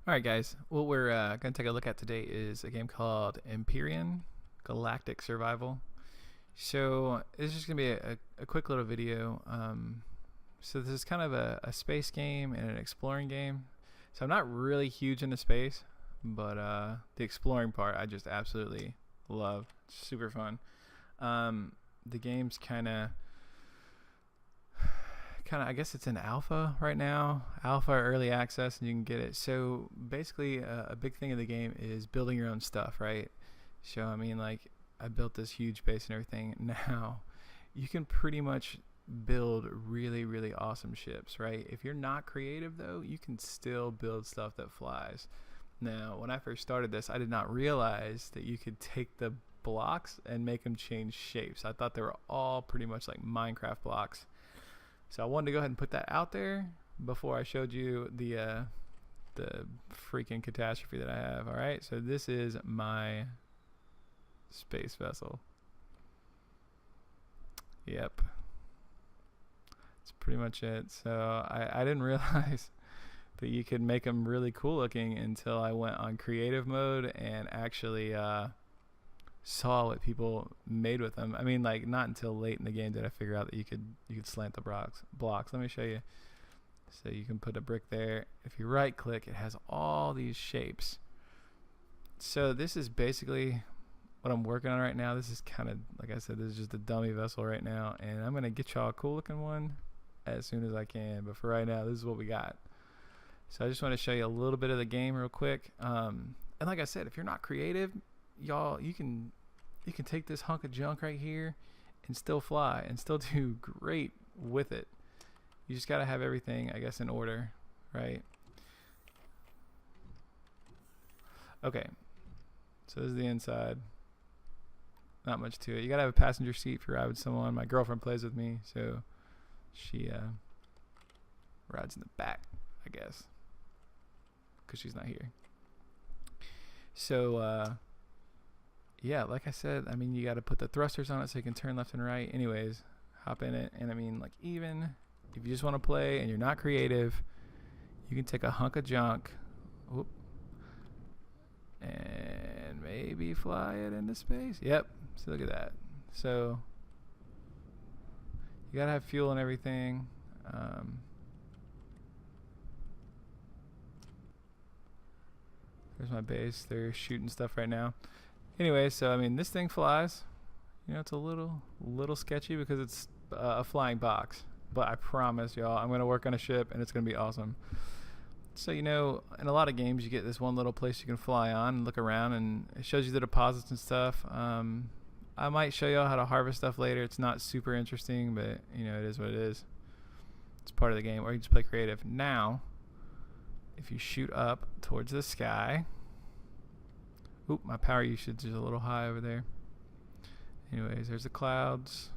Alright guys, what we're going to take a look at today is a game called Empyrion, Galactic Survival. So this is just going to be a quick little video. So this is kind of a space game and an exploring game. So I'm not really huge into space, but the exploring part I just absolutely love. It's super fun. The game's kind of I guess it's in alpha right now, alpha or early access, and you can get it. So basically a big thing of the game is building your own stuff, right? So I mean, like, I built this huge base and everything. Now you can pretty much build really awesome ships, right? If you're not creative though, you can still build stuff that flies. Now when I first started this, I did not realize that you could take the blocks and make them change shapes. I thought they were all pretty much like Minecraft blocks. So I wanted to go ahead and put that out there before I showed you the freaking catastrophe that I have. All right, so this is my space vessel. Yep, that's pretty much it. So I didn't realize that you could make them really cool looking until I went on creative mode and actually saw what people made with them. I mean, like, not until late in the game did I figure out that you could slant the blocks. Let me show you. So you can put a brick there. If you right click, it has all these shapes. So this is basically what I'm working on right now. This is kind of, like I said, this is just a dummy vessel right now, and I'm gonna get y'all a cool looking one as soon as I can, but for right now this is what we got. So I just want to show you a little bit of the game real quick. And like I said, if you're not creative, y'all, you can take this hunk of junk right here and still fly and still do great with it. You just got to have everything, I guess, in order, right? Okay, so this is the inside. Not much to it. You got to have a passenger seat for ride with someone. My girlfriend plays with me, so she rides in the back, I guess, because she's not here. So yeah, like I said, I mean, you got to put the thrusters on it so you can turn left and right. Anyways, hop in it. And I mean, like, even if you just want to play and you're not creative, you can take a hunk of junk, whoop, and maybe fly it into space. Yep. So look at that. So you got to have fuel and everything. There's my base. They're shooting stuff right now. Anyway, so I mean, this thing flies. You know, it's a little sketchy because it's a flying box, but I promise y'all, I'm gonna work on a ship and it's gonna be awesome. So, you know, in a lot of games you get this one little place you can fly on and look around, and it shows you the deposits and stuff. I might show y'all how to harvest stuff later. It's not super interesting, but you know, it is what it is. It's part of the game. Or you can just play creative. Now if you shoot up towards the sky, oop, my power usage is a little high over there. Anyways, there's the clouds.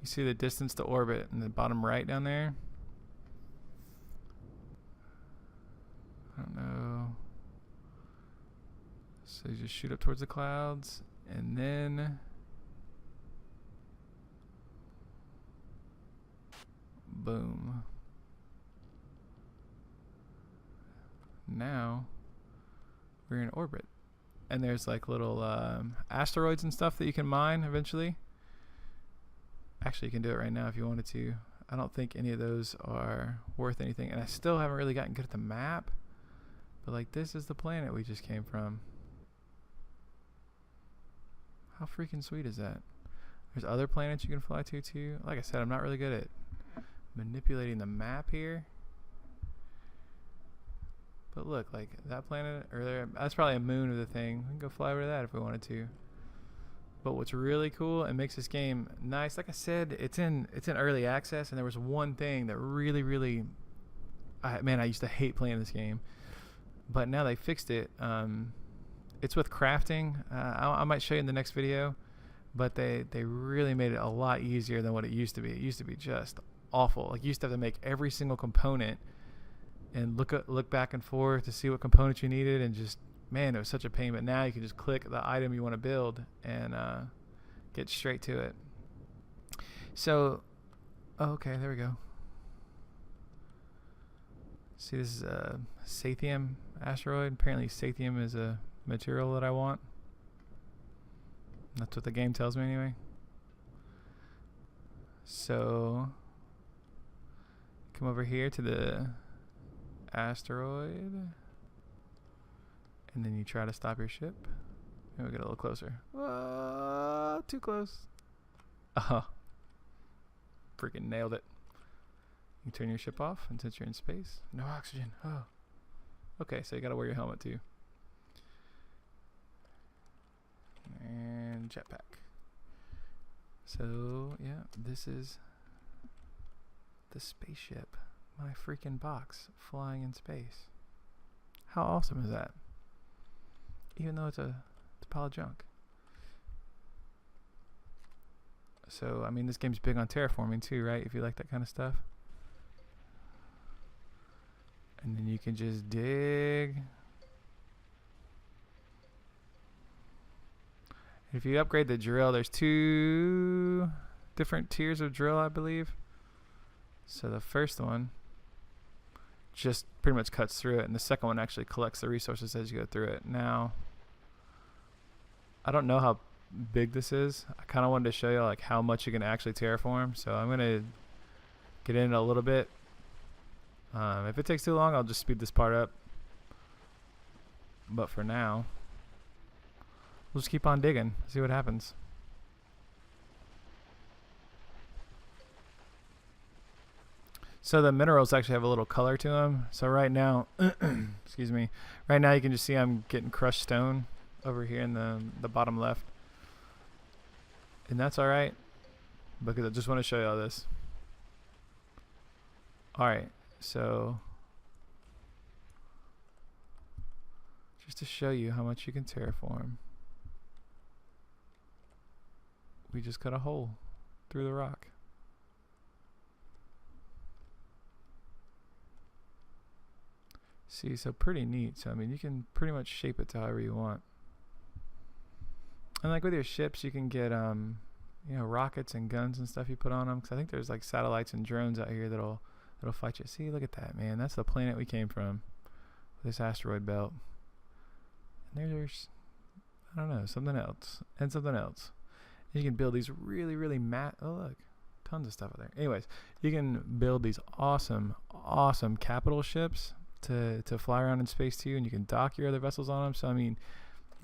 You see the distance to orbit in the bottom right down there? I don't know. So you just shoot up towards the clouds, and then boom. Now we're in orbit, and there's like little asteroids and stuff that you can mine eventually. Actually, you can do it right now if you wanted to. I don't think any of those are worth anything, and I still haven't really gotten good at the map, but like, this is the planet we just came from. How freaking sweet is that? There's other planets you can fly to too. Like I said, I'm not really good at manipulating the map here. But look, like that planet, or there, that's probably a moon of the thing. We can go fly over to that if we wanted to. But what's really cool and makes this game nice, like I said, it's in early access, and there was one thing that really, man, I used to hate playing this game, but now they fixed it. It's with crafting. I might show you in the next video, but they really made it a lot easier than what it used to be. It used to be just awful. Like, you used to have to make every single component and look back and forth to see what components you needed, and just, man, it was such a pain. But now you can just click the item you want to build and get straight to it. So, okay, there we go. See, this is a Sathium asteroid. Apparently Sathium is a material that I want. That's what the game tells me anyway. So come over here to the asteroid, and then you try to stop your ship. And we get a little closer. Too close. Freaking nailed it. You turn your ship off, and since you're in space, no oxygen. Oh. Okay, so you gotta wear your helmet too. And jetpack. So, yeah, this is the spaceship. My freaking box flying in space. How awesome is that? Even though it's a pile of junk. So, I mean, this game's big on terraforming too, right? If you like that kind of stuff. And then you can just dig. If you upgrade the drill, there's 2 different tiers of drill, I believe. So the first one just pretty much cuts through it, and the second one actually collects the resources as you go through it. Now, I don't know how big this is. I kind of wanted to show you like how much you can actually terraform, so I'm gonna get into a little bit. If it takes too long, I'll just speed this part up. But for now, we'll just keep on digging, see what happens. So the minerals actually have a little color to them. So right now, excuse me, right now you can just see I'm getting crushed stone over here in the bottom left. And that's alright, because I just want to show you all this. Alright, so just to show you how much you can terraform, we just cut a hole through the rock. See, so pretty neat. So I mean, you can pretty much shape it to however you want. And like with your ships, you can get you know, rockets and guns and stuff you put on them. Because I think there's like satellites and drones out here that'll fight you. See, look at that, man. That's the planet we came from. This asteroid belt. And there's, I don't know, something else and something else. And you can build these really oh look, tons of stuff out there. Anyways, you can build these awesome capital ships to fly around in space too, and you can dock your other vessels on them. So I mean,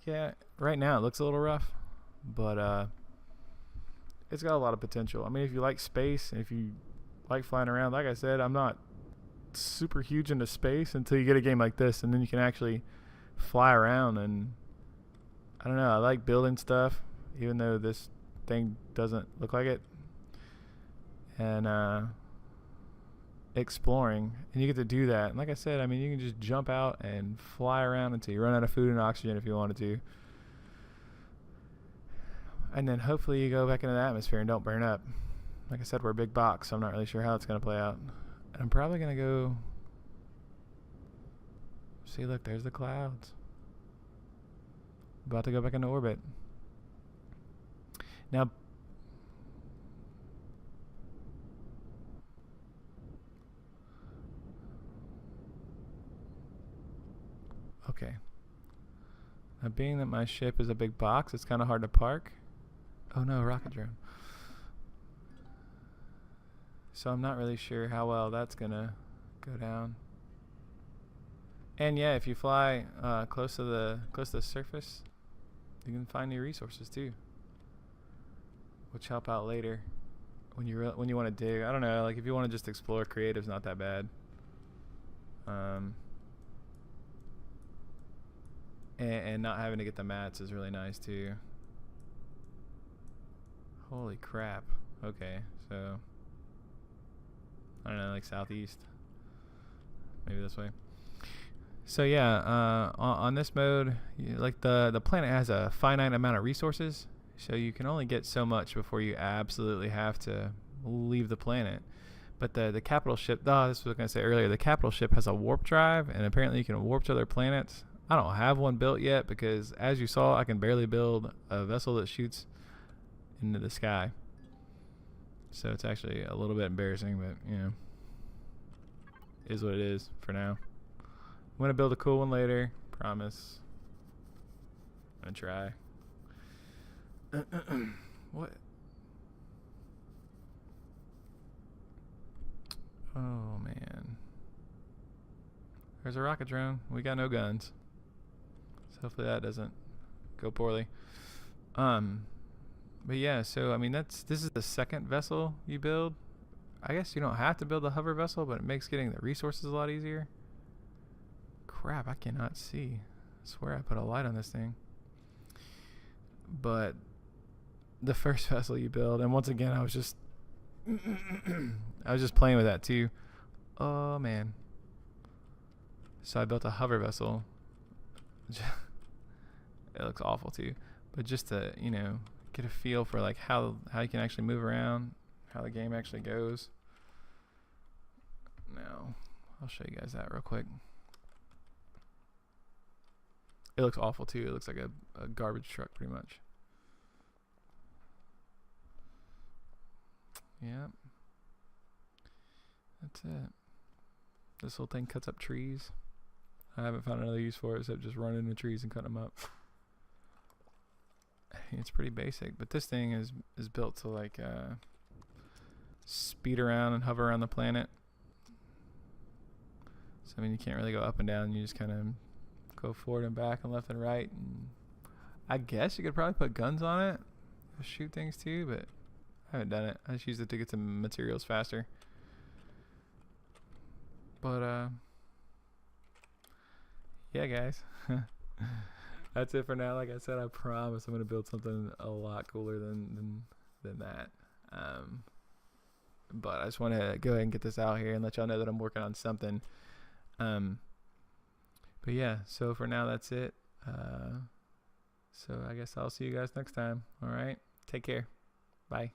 yeah, right now it looks a little rough, but it's got a lot of potential. I mean, if you like space and if you like flying around, like I said, I'm not super huge into space until you get a game like this, and then you can actually fly around. And I don't know, I like building stuff, even though this thing doesn't look like it, and exploring, and you get to do that. And like I said, I mean, you can just jump out and fly around until you run out of food and oxygen if you wanted to, and then hopefully you go back into the atmosphere and don't burn up. Like I said, we're a big box, so I'm not really sure how it's going to play out. And I'm probably going to go see, look, there's the clouds. About to go back into orbit. Now, okay. Now, being that my ship is a big box, it's kind of hard to park. Oh no, rocket drone. So I'm not really sure how well that's gonna go down. And yeah, if you fly close to the surface, you can find new resources too, which help out later when you want to dig. I don't know, like if you want to just explore, creative's not that bad. And not having to get the mats is really nice too. Holy crap. Okay, so I don't know, like southeast, maybe this way. So yeah, on this mode, like the planet has a finite amount of resources, so you can only get so much before you absolutely have to leave the planet. But the capital ship, this was what I was going to say earlier, the capital ship has a warp drive, and apparently you can warp to other planets. I don't have one built yet because, as you saw, I can barely build a vessel that shoots into the sky. So it's actually a little bit embarrassing, but you know, is what it is for now. I'm gonna build a cool one later, promise. I'm gonna try. What? Oh man. There's a rocket drone. We got no guns. So hopefully that doesn't go poorly. But yeah, so I mean this is the second vessel you build. I guess you don't have to build a hover vessel, but it makes getting the resources a lot easier. Crap, I cannot see. I swear I put a light on this thing. But the first vessel you build, and once again I was just playing with that too. Oh man. So I built a hover vessel. It looks awful too. But just to, you know, get a feel for like how you can actually move around, how the game actually goes. Now, I'll show you guys that real quick. It looks awful too. It looks like a garbage truck pretty much. Yep. That's it. This whole thing cuts up trees. I haven't found another use for it except just running into trees and cutting them up. It's pretty basic, but this thing is built to like speed around and hover around the planet. So I mean, you can't really go up and down. You just kind of go forward and back and left and right. And I guess you could probably put guns on it, shoot things too, but I haven't done it. I just used it to get some materials faster. But yeah, guys. That's it for now. Like I said, I promise I'm gonna build something a lot cooler than that. But I just want to go ahead and get this out here and let y'all know that I'm working on something. But yeah, so for now that's it. So I guess I'll see you guys next time. All right, take care. Bye.